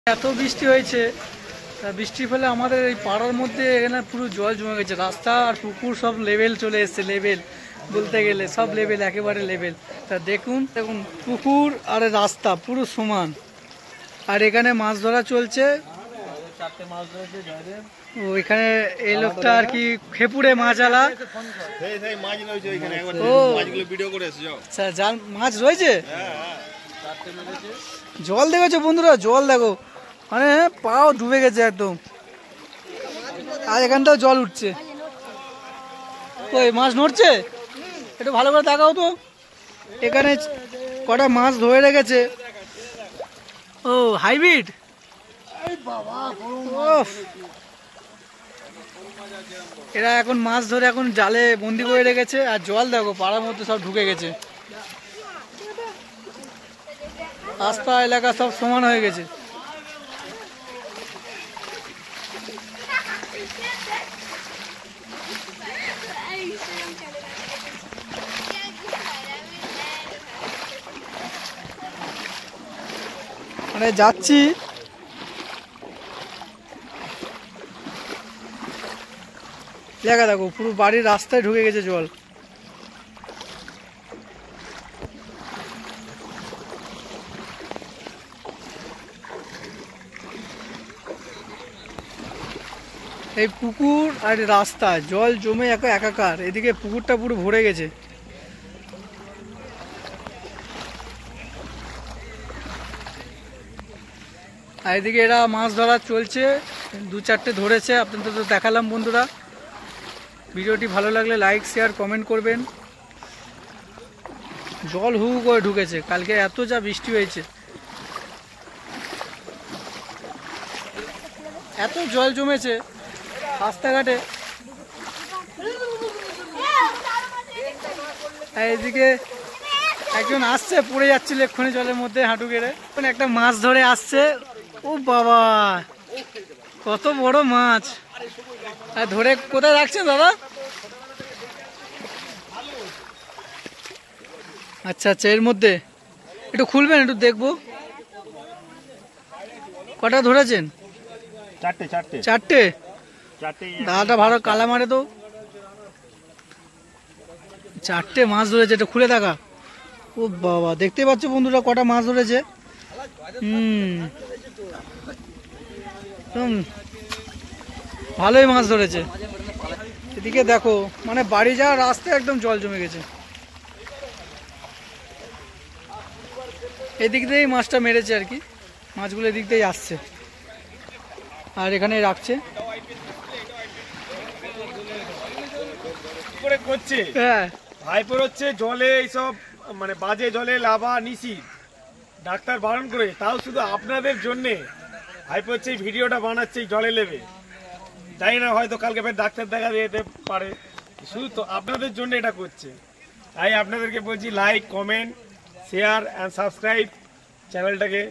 এত বৃষ্টি হয়েছে, বৃষ্টির ফলে আমাদের এই পাড়ার মধ্যে এখানে পুরো জল জমে গেছে। রাস্তা আর পুকুর সব লেভেল চলে এসছে, লেভেল বলতে গেলে সব লেভেল, একেবারে লেভেল। তা দেখুন পুকুর আর রাস্তা পুরো সমান। আর এখানে মাছ ধরা চলছে। ওইখানে এই লোকটা আর কি খেপুরে মাছ আলা। ও আচ্ছা, যার মাছ রয়েছে। জল দেখেছো বন্ধুরা, জল দেখো, মানে পাও ডুবে গেছে একদম। আর এখানটাও জল উঠছে। ওই মাছ নড়ছে, একটু ভালো করে দেখাও তো। এখানে কটা মাছ ধরে রেখেছে। ও হাইব্রিড, এরা এখন মাছ ধরে এখন জালে বন্দি করে রেখেছে। আর জল দেখো, পাড়ার মধ্যে সব ঢুকে গেছে। রাস্তা এলাকা সব সমান হয়ে গেছে। মানে যাচ্ছি, লেখা দেখো পুরো বাড়ির রাস্তায় ঢুকে গেছে জল। এই পুকুর আর রাস্তা জল জমে একাকার। এদিকে পুকুরটা পুরো ভরে গেছে। আর এদিকে এরা মাছ ধরা চলছে, দু চারটে ধরেছে, আপনাদের তো দেখালাম বন্ধুরা। ভিডিওটি ভালো লাগলে লাইক শেয়ার কমেন্ট করবেন। জল হু করে ঢুকেছে, কালকে এত যা বৃষ্টি হয়েছে, এত জল জমেছে রাস্তাঘাটে। এইদিকে একজন আসছে, পড়ে যাচ্ছিল এক্ষুনি জলের মধ্যে হাঁটু গেড়ে। একটা মাছ ধরে আসছে। ও বাবা, কত বড় মাছ! আর ধরে কোথায় রাখছেন দাদা? আচ্ছা আচ্ছা, এর মধ্যে একটু খুলবেন, একটু দেখবো। কটা ধরেছেন? চারটে। দাদাটা ভালো কালা মারে তো। চারটে মাছ ধরেছে, এটা খুলে দেখা। ও বাবা, দেখতে পাচ্ছ বন্ধুরা কটা মাছ ধরেছে। ভালোই মাছ ধরেছে। এদিকে দেখো, মানে বাড়ি যাওয়ার রাস্তায় একদম জল জমে গেছে। এদিক দিয়েই মাছটা মেরেছে আর কি, মাছগুলো এদিক দিয়েই আসছে আর এখানে রাখছে। হ্যাঁ, ভাইপোর হচ্ছে জলে এইসব মানে বাজে জলে লাভা নিষিদ্ধ, ডাক্তার বারণ করে, তাও শুধু আপনাদের জন্যে ভাইপো হচ্ছে এই ভিডিওটা বানাচ্ছে এই জলে নেবে। জানি না, হয়তো কালকে ফের ডাক্তার দেখা যেতে পারে, শুধু তো আপনাদের জন্য এটা করছে। তাই আপনাদেরকে বলছি like comment share and subscribe চ্যানেলটাকে।